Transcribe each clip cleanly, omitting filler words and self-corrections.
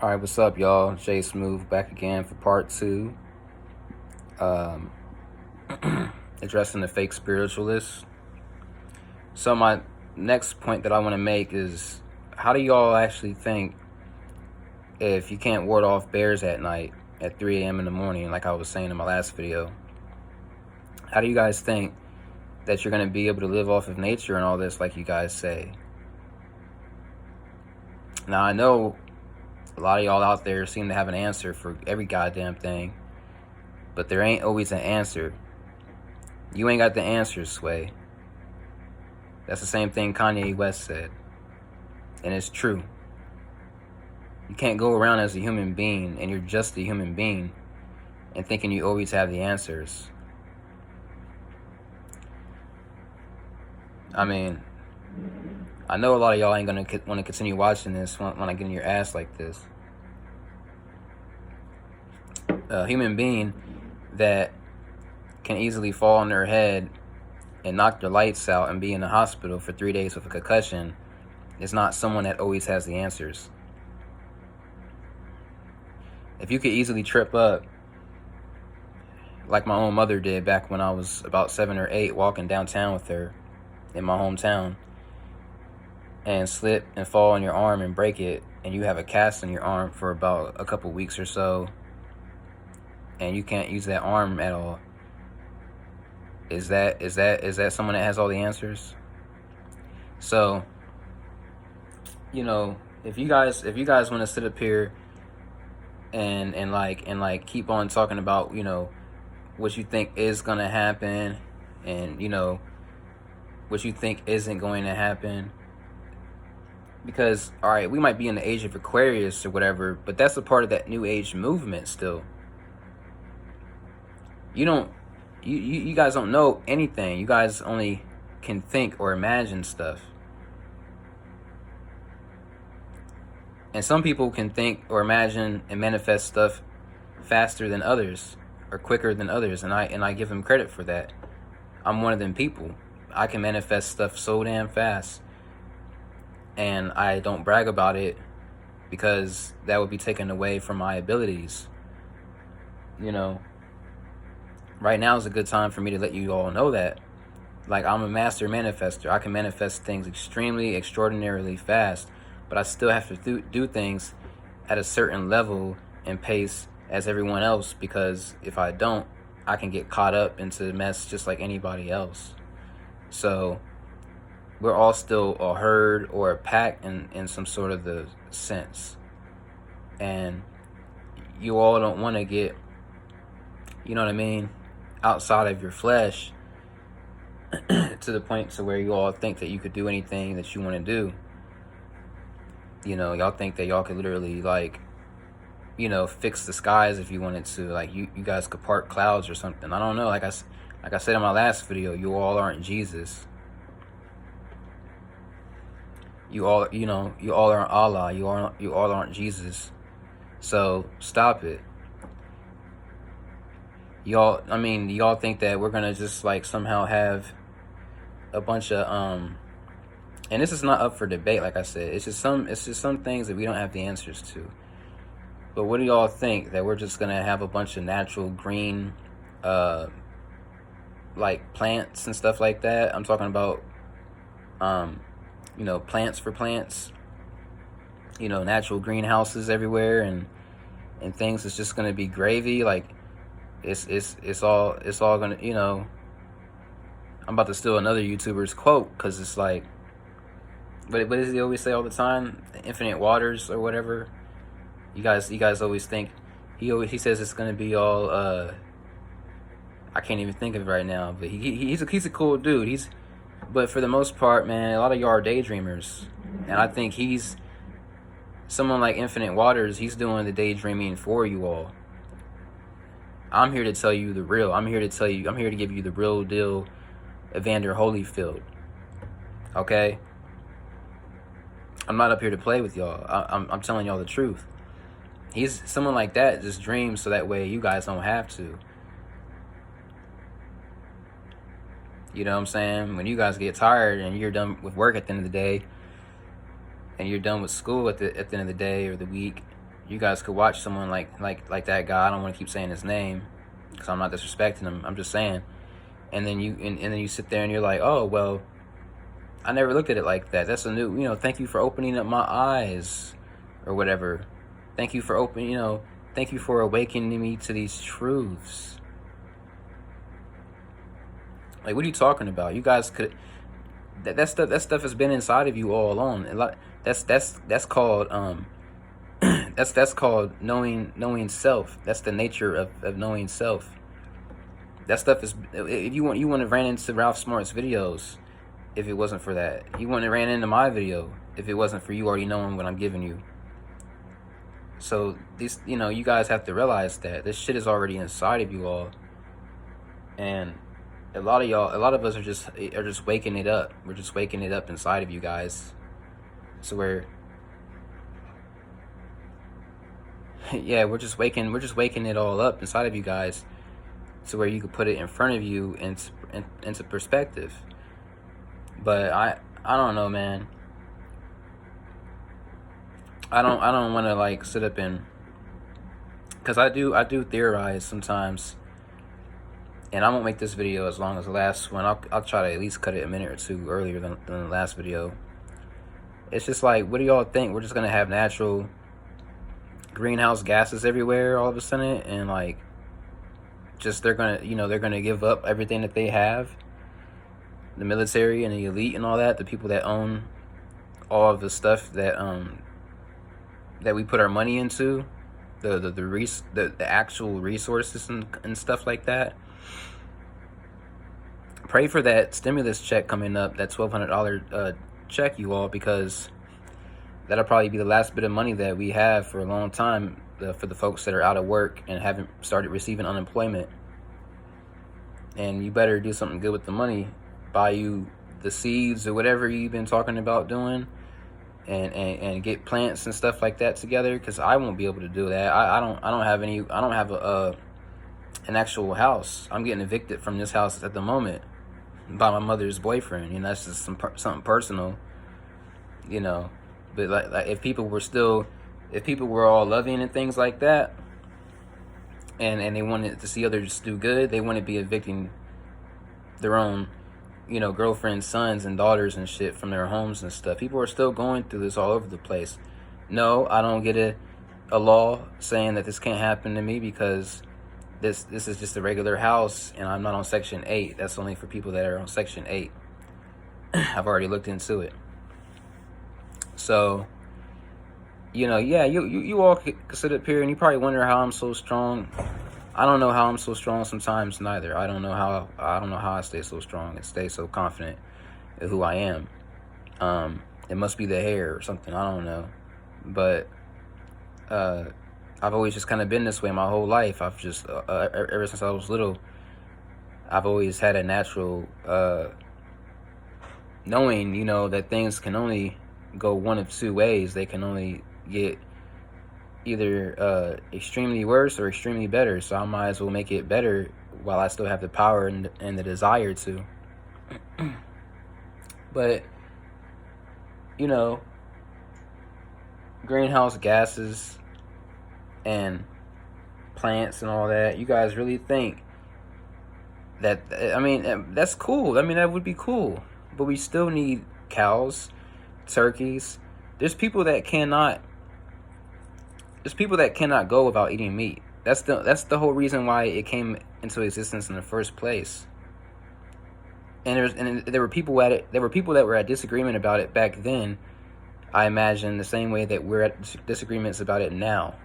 Alright, what's up, y'all? Jay Smooth back again for part 2. Um, addressing the fake spiritualists. So my next point that I want to make is, how do y'all actually think if you can't ward off bears at night at 3 a.m. in the morning, like I was saying in my last video, how do you guys think that you're going to be able to live off of nature and all this like you guys say? Now, I know a lot of y'all out there seem to have an answer for every goddamn thing, but there ain't always an answer. You ain't got the answers, Sway. That's the same thing Kanye West said. And it's true. You can't go around as a human being, and you're just a human being, and thinking you always have the answers. I mean, I know a lot of y'all ain't gonna want to continue watching this when I get in your ass like this. A human being that can easily fall on their head and knock their lights out and be in the hospital for 3 days with a concussion is not someone that always has the answers. If you could easily trip up, like my own mother did back when I was about 7 or 8, walking downtown with her in my hometown, and slip and fall on your arm and break it, and you have a cast on your arm for about a couple weeks or so, and you can't use that arm at all, is that someone that has all the answers? So, you know, if you guys want to sit up here and keep on talking about, you know, what you think is gonna happen, and you know what you think isn't going to happen, because all right, we might be in the age of Aquarius or whatever, but that's a part of that new age movement still. You guys don't know anything. You guys only can think or imagine stuff. And some people can think or imagine and manifest stuff faster than others, or quicker than others, and I give them credit for that. I'm one of them people. I can manifest stuff so damn fast, and I don't brag about it because that would be taken away from my abilities. You know, right now is a good time for me to let you all know that. Like, I'm a master manifester. I can manifest things extremely, extraordinarily fast, but I still have to do things at a certain level and pace as everyone else, because if I don't, I can get caught up into the mess just like anybody else. So we're all still a herd or a pack in some sort of the sense. And you all don't want to get, you know what I mean, outside of your flesh to the point to where you all think that you could do anything that you want to do. You know, y'all think that y'all could literally, like, you know, fix the skies if you wanted to. Like, you guys could part clouds or something. I don't know. Like I said in my last video, you all aren't Jesus. You all aren't Allah. You all aren't Jesus. So stop it. Y'all think that we're gonna just like somehow have a bunch of and this is not up for debate, like I said. It's just some things that we don't have the answers to. But what do y'all think, that we're just gonna have a bunch of natural green like plants and stuff like that? I'm talking about you know, plants for plants, you know, natural greenhouses everywhere, and things is just gonna be gravy. Like, it's all gonna, you know, I'm about to steal another YouTuber's quote, because it's like, what does he always say all the time? Infinite waters or whatever. You guys always think, he says it's gonna be all I can't even think of it right now, but he's a cool dude. But for the most part, man, a lot of y'all are daydreamers, and I think he's someone like Infinite Waters. He's doing the daydreaming for you all. I'm here to tell you the real. I'm here to give you the real deal, Evander Holyfield. Okay? I'm not up here to play with y'all. I'm telling y'all the truth. He's someone like that, just dreams so that way you guys don't have to. You know what I'm saying? When you guys get tired and you're done with work at the end of the day, and you're done with school at the end of the day or the week, you guys could watch someone like that guy. I don't want to keep saying his name because I'm not disrespecting him. I'm just saying. And then you sit there and you're like, oh well, I never looked at it like that. That's a new, thank you for opening up my eyes, or whatever. Thank you for thank you for awakening me to these truths. Like, what are you talking about? You guys could that stuff has been inside of you all along. That's called that's called knowing self. That's the nature of knowing self. That stuff is, if you wouldn't have ran into Ralph Smart's videos if it wasn't for that. You wouldn't have ran into my video if it wasn't for you already knowing what I'm giving you. So these, you guys have to realize that this shit is already inside of you all, and a lot of us are just waking it up. We're just waking it up inside of you guys. So we're just waking it all up inside of you guys, to where you could put it in front of you into perspective. But I don't know, man. I don't want to like sit up and, because I do theorize sometimes, and I won't make this video as long as the last one. I'll try to at least cut it a minute or two earlier than the last video. It's just like, what do y'all think? We're just gonna have natural greenhouse gases everywhere all of a sudden, and like, just they're gonna give up everything that they have, the military and the elite and all that, the people that own all of the stuff that we put our money into, the actual resources and stuff like that. Pray for that stimulus check coming up, that $1,200 check, you all, because that'll probably be the last bit of money that we have for a long time, for the folks that are out of work and haven't started receiving unemployment. And you better do something good with the money. Buy you the seeds or whatever you've been talking about doing, and get plants and stuff like that together, because I won't be able to do that. I don't have an actual house. I'm getting evicted from this house at the moment by my mother's boyfriend. That's just something personal, But like if people were all loving and things like that, and they wanted to see others do good, they wouldn't be evicting their own, girlfriends, sons, and daughters and shit from their homes and stuff. People are still going through this all over the place. No, I don't get a law saying that this can't happen to me, because this is just a regular house and I'm not on Section 8. That's only for people that are on Section 8. I've already looked into it. So, you all could sit up here and you probably wonder how I'm so strong. I don't know how I'm so strong sometimes neither. I don't know how I stay so strong and stay so confident in who I am. It must be the hair or something. I don't know. But I've always just kind of been this way my whole life. I've just ever since I was little, I've always had a natural knowing, that things can only go one of two ways. They can only get either extremely worse or extremely better. So I might as well make it better while I still have the power and the desire to. But greenhouse gases and plants and all that, you guys really think that, that's cool. That would be cool. But we still need cows, turkeys. There's people that cannot go without eating meat. That's the whole reason why it came into existence in the first place. And there were people that were at disagreement about it back then, I imagine, the same way that we're at disagreements about it now.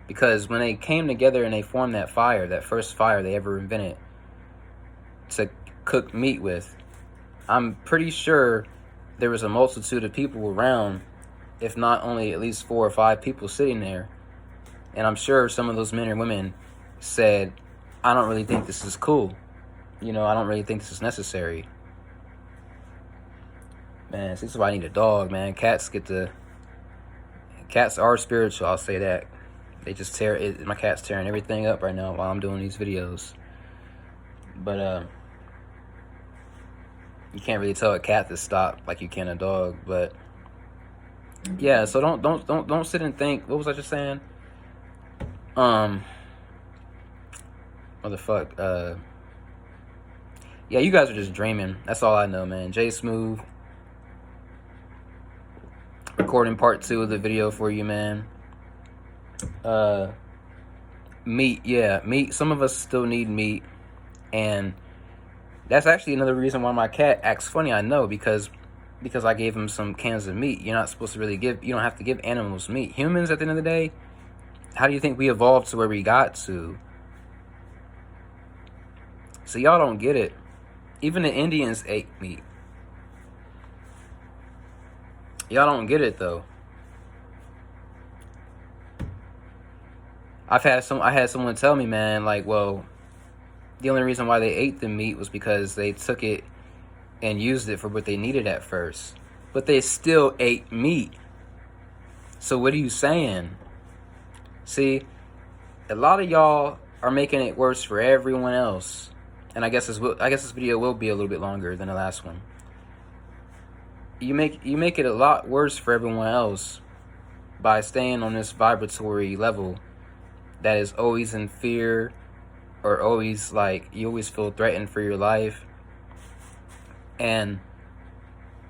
Because when they came together and they formed that first fire they ever invented to cook meat with, I'm pretty sure there was a multitude of people around, if not only at least 4 or 5 people sitting there. And I'm sure some of those men or women said, I don't really think this is cool. I don't really think this is necessary. Man, this is why I need a dog, man. Cats are spiritual, I'll say that. They just tear it. My cat's tearing everything up right now while I'm doing these videos. But you can't really tell a cat to stop like you can a dog. But yeah, so don't sit and think. What was I just saying? Um, motherfuck. Yeah, you guys are just dreaming. That's all I know, man. J Smooth recording part 2 of the video for you, man. Meat, yeah, meat. Some of us still need meat, and that's actually another reason why my cat acts funny. I know, because I gave him some cans of meat. You're not supposed to really give. You don't have to give animals meat. Humans, at the end of the day, how do you think we evolved to where we got to? So y'all don't get it. Even the Indians ate meat. Y'all don't get it though. I had someone tell me, man, like, well, the only reason why they ate the meat was because they took it and used it for what they needed at first. But they still ate meat. So what are you saying? See, a lot of y'all are making it worse for everyone else. And I guess this video will be a little bit longer than the last one. You make it a lot worse for everyone else by staying on this vibratory level that is always in fear, or always like you always feel threatened for your life. And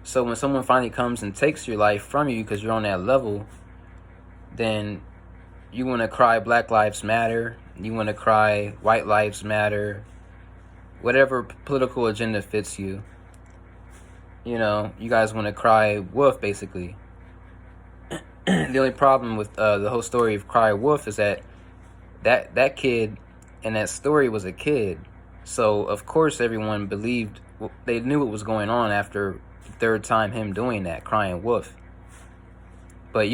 so when someone finally comes and takes your life from you because you're on that level, then you want to cry Black Lives Matter, you want to cry White Lives Matter, whatever political agenda fits you. You know, you guys want to cry wolf, basically. The only problem with the whole story of Cry Wolf is that kid in that story was a kid. So, of course, everyone believed, they knew what was going on after the third time him doing that, crying wolf. But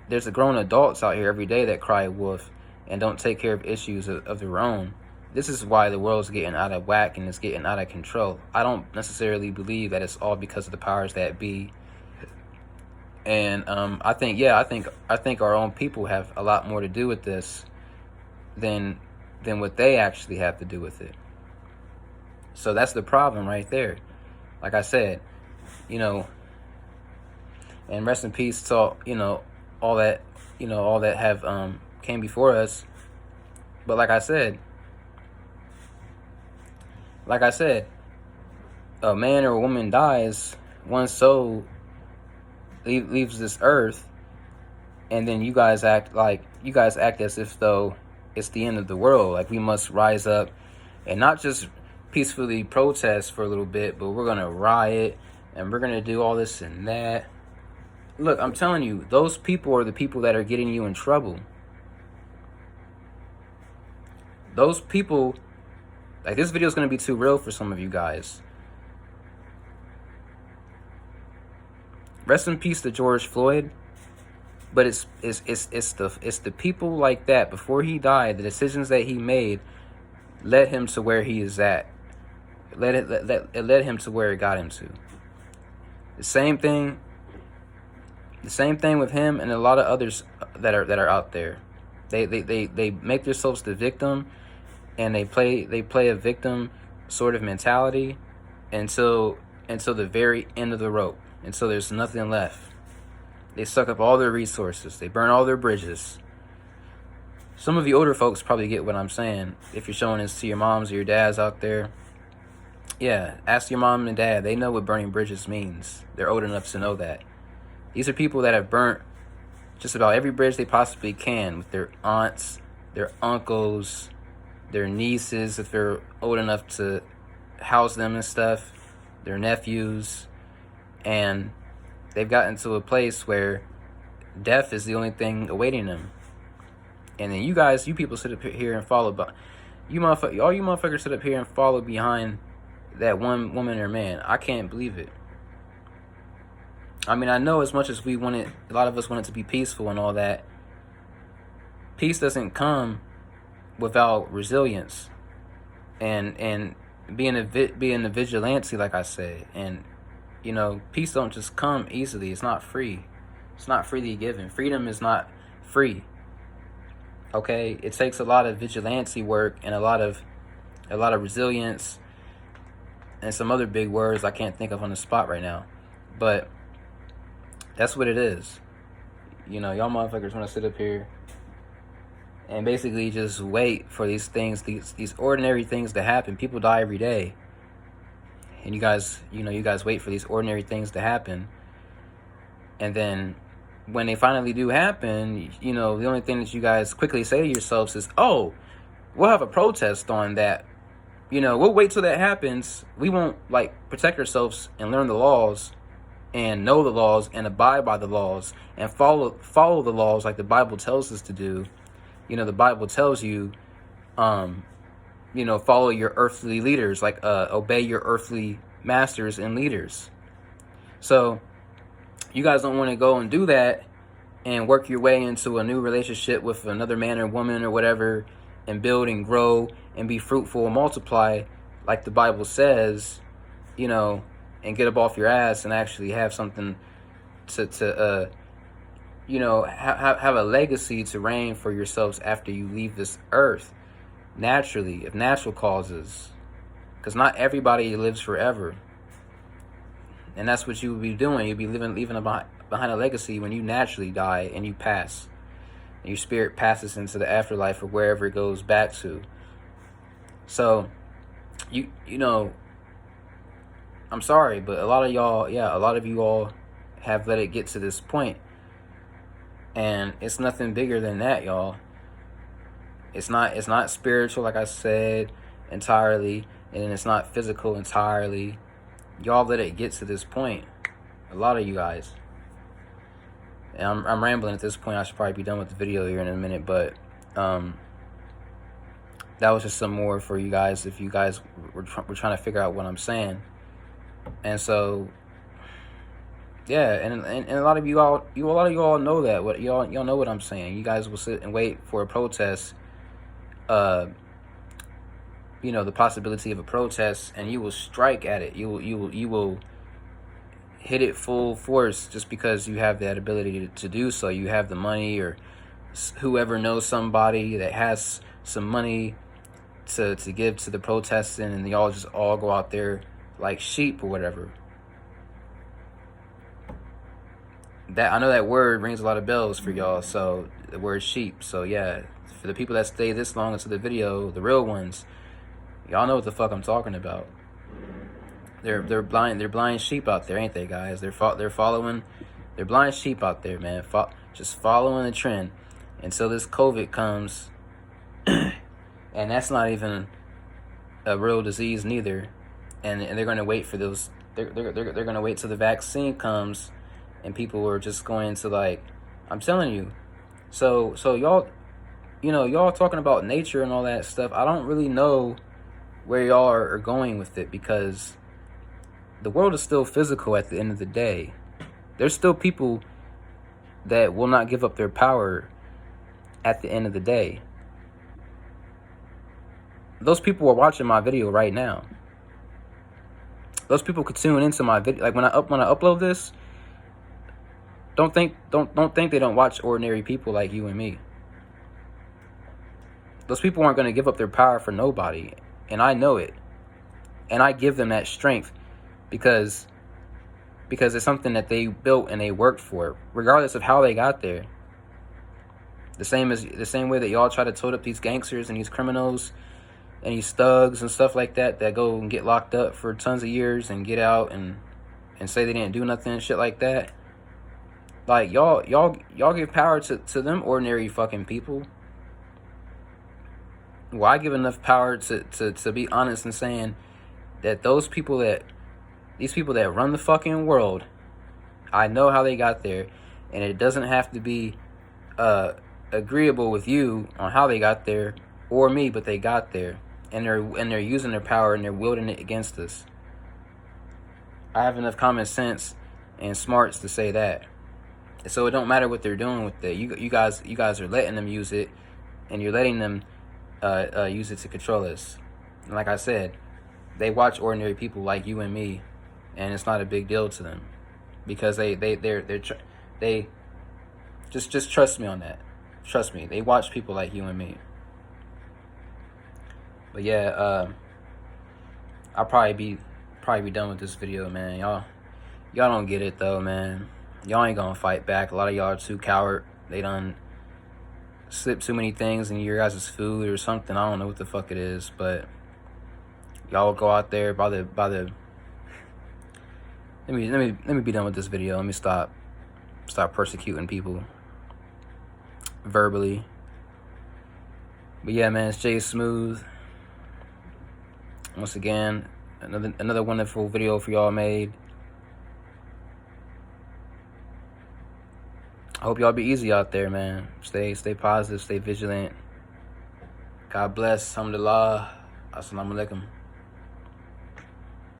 there's grown adults out here every day that cry wolf and don't take care of issues of their own. This is why the world's getting out of whack and it's getting out of control. I don't necessarily believe that it's all because of the powers that be. And I think our own people have a lot more to do with this than what they actually have to do with it. So that's the problem right there. Like I said, you know, and rest in peace to, you know, all that have came before us. But like I said, a man or a woman dies, one soul leaves this earth, and then you guys act as if though it's the end of the world. Like we must rise up and not just peacefully protest for a little bit, but we're gonna riot and we're gonna do all this and that. Look, I'm telling you, those people are the people that are getting you in trouble. Those people, like, this video is gonna be too real for some of you guys. Rest in peace to George Floyd. But it's the people like that, before he died, the decisions that he made led him to where he is at. It led him to where it got him to. The same thing with him and a lot of others that are out there. They make themselves the victim, and they play a victim sort of mentality until the very end of the rope, until there's nothing left. They suck up all their resources. They burn all their bridges. Some of you older folks probably get what I'm saying. If you're showing this to your moms or your dads out there, yeah, ask your mom and dad. They know what burning bridges means. They're old enough to know that. These are people that have burnt just about every bridge they possibly can with their aunts, their uncles, their nieces, if they're old enough to house them and stuff, their nephews, and they've gotten to a place where death is the only thing awaiting them. And then you people sit up here and follow, all you motherfuckers sit up here and follow behind that one woman or man. I can't believe it. I mean, I know as much as we want it, a lot of us want it to be peaceful and all that. Peace doesn't come without resilience and being a vigilante, like I said. And you know, peace don't just come easily. It's not free. It's not freely given. Freedom is not free. Okay? It takes a lot of vigilante work and a lot of resilience and some other big words I can't think of on the spot right now. But that's what it is. You know, y'all motherfuckers want to sit up here and basically just wait for these things, these ordinary things to happen. People die every day, and you guys wait for these ordinary things to happen, and then when they finally do happen, the only thing that you guys quickly say to yourselves is, oh, we'll have a protest on that. We'll wait till that happens. We won't protect ourselves and learn the laws and know the laws and abide by the laws and follow the laws like the Bible tells us to do. The Bible tells you, follow your earthly leaders, obey your earthly masters and leaders. So you guys don't want to go and do that and work your way into a new relationship with another man or woman or whatever, and build and grow and be fruitful and multiply like the Bible says, and get up off your ass and actually have something to have a legacy to reign for yourselves after you leave this earth, naturally, of natural causes, because not everybody lives forever. And that's what you would be doing. You'd be leaving behind a legacy when you naturally die and you pass. And your spirit passes into the afterlife or wherever it goes back to. So, I'm sorry, but a lot of you all have let it get to this point. And it's nothing bigger than that, y'all. It's not spiritual, like I said, entirely, and it's not physical entirely. Y'all let it get to this point. A lot of you guys. And I'm rambling at this point. I should probably be done with the video here in a minute, but that was just some more for you guys if you guys were trying to figure out what I'm saying. And so, yeah, and a lot of you all know that. What y'all know what I'm saying. You guys will sit and wait for a protest. The possibility of a protest, and you will strike at it. You will hit it full force just because you have that ability to do so. You have the money, or whoever knows somebody that has some money to give to the protesting, and y'all just all go out there like sheep or whatever. That I know that word rings a lot of bells for y'all. So the word sheep. So yeah, for the people that stay this long into the video, the real ones, y'all know what the fuck I'm talking about. They're blind sheep out there, ain't they, guys? They're blind sheep out there, man. Just following the trend until this COVID comes, and that's not even a real disease neither. And they're gonna wait for those. They're gonna wait till the vaccine comes, and people are just going to I'm telling you. So y'all, y'all talking about nature and all that stuff. I don't really know where y'all are going with it, because the world is still physical at the end of the day. There's still people that will not give up their power at the end of the day. Those people are watching my video right now. Those people could tune into my video. When I upload this, don't think they don't watch ordinary people like you and me. Those people aren't going to give up their power for nobody, and I know it. And I give them that strength because it's something that they built and they worked for, regardless of how they got there. The same way that y'all try to tote up these gangsters and these criminals and these thugs and stuff like that go and get locked up for tons of years and get out and say they didn't do nothing and shit like that. Y'all give power to them ordinary fucking people. Well, I give enough power to be honest in saying that these people that run the fucking world, I know how they got there, and it doesn't have to be agreeable with you on how they got there or me, but they got there, and they're using their power and they're wielding it against us. I have enough common sense and smarts to say that. So it don't matter what they're doing with it. You guys are letting them use it, and you're letting them use it to control us. And like I said, they watch ordinary people like you and me, and it's not a big deal to them, because they just trust me on that. Trust me, they watch people like you and me. But yeah, I'll probably be done with this video, man. Y'all don't get it though, man. Y'all ain't gonna fight back. A lot of y'all are too coward. They done slip too many things in your guys' food or something. I don't know what the fuck it is, but y'all go out there by the let me be done with this video. Let me stop persecuting people verbally. But yeah, man, it's Jay Smooth. Once again, another wonderful video for y'all made. I hope y'all be easy out there, man. Stay positive, stay vigilant. God bless. Alhamdulillah. Assalamu alaikum.